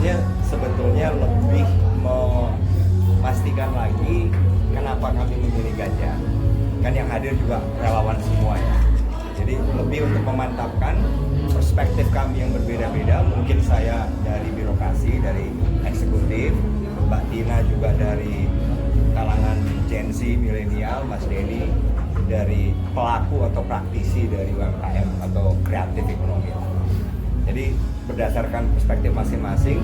tujuannya sebetulnya lebih memastikan lagi kenapa kami memilih Ganjar. Kan yang hadir juga relawan semua ya. Jadi lebih untuk memantapkan perspektif kami yang berbeda-beda. Mungkin saya dari birokrasi, dari eksekutif, Mbak Tina juga dari kalangan Gen Z, milenial, Mas Denny dari pelaku atau praktisi dari UMKM atau kreatif ekonomi. Jadi berdasarkan perspektif masing-masing,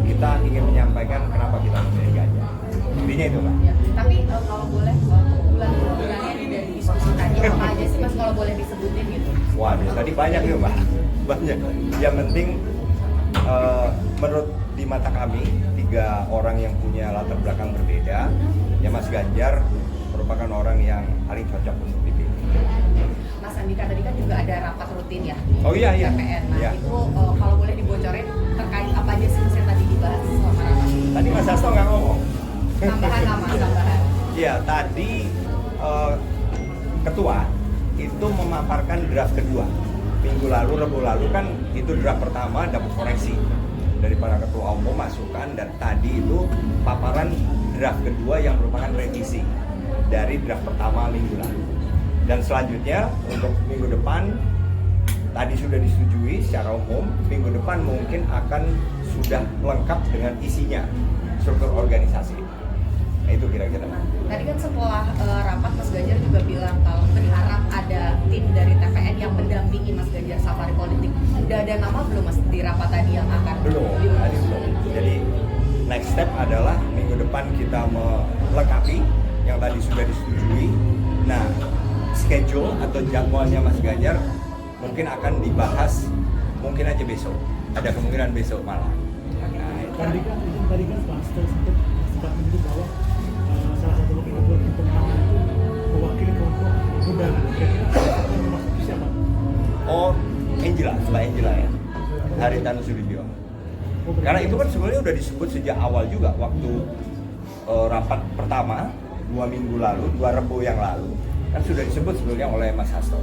kita ingin menyampaikan kenapa kita memilih Ganjar. Intinya itu, Pak. Ya, tapi kalau boleh keunggulan-keunggulannya dari diskusi tadi apa aja sih Mas kalau boleh disebutin gitu? Waduh, tadi banyak ya, Pak. Banyak. Yang penting menurut di mata kami, 3 orang yang punya latar belakang berbeda, ya Mas Ganjar merupakan orang yang paling cocok untuk dipilih. Mas Andika tadi kan juga ada rapat rutin ya? Oh iya. TPN. Nah Iya. itu kalau boleh dibocorin terkait apa aja sih yang tadi dibahas selama rapat? Tadi Mas Hasto nggak ngomong. Tambahan. Iya, tadi ketua itu memaparkan draft kedua. Minggu lalu, Rabu lalu kan itu draft pertama dapat koreksi dari para ketua umum masukan, dan tadi itu paparan draft kedua yang merupakan revisi dari draft pertama minggu lalu. Dan selanjutnya untuk minggu depan tadi sudah disetujui secara umum, minggu depan mungkin akan sudah lengkap dengan isinya, struktur organisasi. Nah itu kira-kira. Tadi kan setelah rapat Mas Ganjar juga bilang kalau berharap ada tim dari TPN yang mendampingi Mas Ganjar safari politik. Udah ada nama belum Mas di rapat tadi yang akan Belum. Jadi next step adalah minggu depan kita melengkapi yang tadi sudah disetujui. Nah, schedule atau jadwalnya Mas Ganjar mungkin akan dibahas mungkin aja besok. Ada kemungkinan besok malam. Nah, Tadi kan Pak Hasto sempat menyebut bahwa salah satu wakil ketua tim pemenangan itu mewakili kelompok muda. Kira-kira yang dimaksud itu siapa? Oh, Angela, Mbak Angela ya. Haritanu Sudibyo. Karena itu kan sebenarnya udah disebut sejak awal juga waktu rapat pertama 2 minggu lalu, 2 Rebo yang lalu kan sudah disebut sebenarnya oleh Mas Hasto.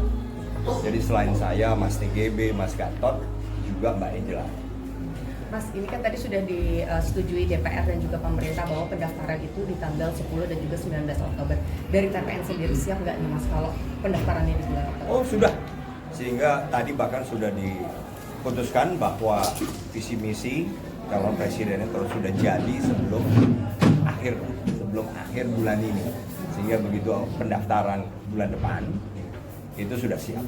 Jadi selain saya, Mas TGB, Mas Gatot, juga Mbak Angela. Mas, ini kan tadi sudah disetujui DPR dan juga pemerintah bahwa pendaftaran itu di tanggal 10 dan juga 19 Oktober. Dari TPN sendiri siap nggak nih Mas kalau pendaftarannya di bulan Oktober? Oh sudah, sehingga tadi bahkan sudah diputuskan bahwa visi misi calon presiden itu sudah jadi sebelum akhir bulan ini, sehingga begitu pendaftaran bulan depan itu sudah siap.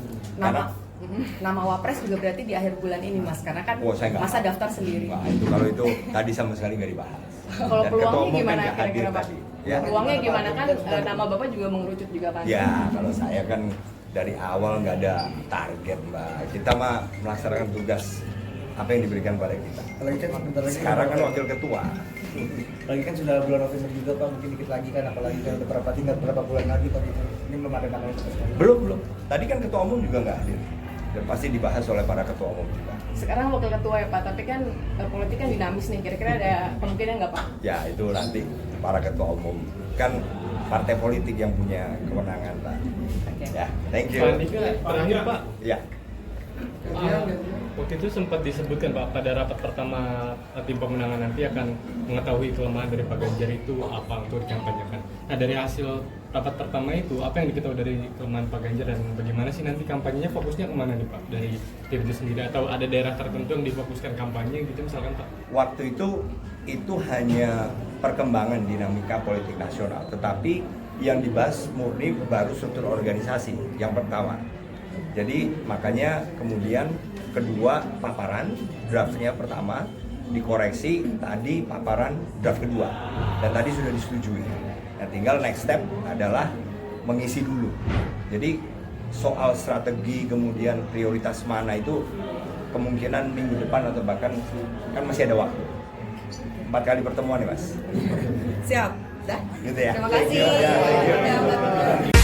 Nama Wapres juga berarti di akhir bulan ini Mas, karena kan masa daftar sendiri. Wah, itu kalau itu tadi sama sekali nggak dibahas. Kalau Dan peluangnya Ketua Umum gimana kan nggak hadir kira-kira Pak? tadi. Ya. Peluangnya gimana kan nama Bapak juga mengerucut juga kan? Ya, kalau saya kan dari awal nggak ada target, Mbak. Kita mah melaksanakan tugas apa yang diberikan pada kita. Apalagi kan sebentar lagi Sekarang kan wakil ketua. lagi kan sudah bulan November juga Pak, mungkin dikit lagi kan, apalagi kan tinggal berapa bulan lagi Pak, ini belum ada nama yang terus. Belum. Tadi kan ketua umum juga nggak hadir. Dan pasti dibahas oleh para ketua umum juga. Sekarang wakil ketua ya Pak, tapi kan politik kan dinamis nih, kira-kira ada kemungkinan nggak Pak? Ya itu nanti para ketua umum, kan partai politik yang punya kewenangan Pak. Ya, thank you. Pak Andika, terakhir Pak, Ya. waktu itu sempat disebutkan Pak pada rapat pertama tim pemenangan nanti akan mengetahui kelemahan dari Pak Ganjar itu apa untuk dikampanyekan. Nah dari hasil rapat pertama itu apa yang diketahui dari kelemahan Pak Ganjar dan bagaimana sih nanti kampanyenya fokusnya kemana nih Pak dari tim itu sendiri, atau ada daerah tertentu yang difokuskan kampanye gitu misalkan Pak? Waktu itu hanya perkembangan dinamika politik nasional, tetapi yang dibahas murni baru struktur organisasi yang pertama. Jadi makanya kemudian kedua paparan draftnya pertama dikoreksi, tadi paparan draft kedua dan tadi sudah disetujui. Nah tinggal next step adalah mengisi dulu. Jadi soal strategi kemudian prioritas mana itu kemungkinan minggu depan atau bahkan kan masih ada waktu. 4 kali pertemuan ya Mas. Siap, dah. Gitu ya. Terima kasih. Thank you. Ya, thank you.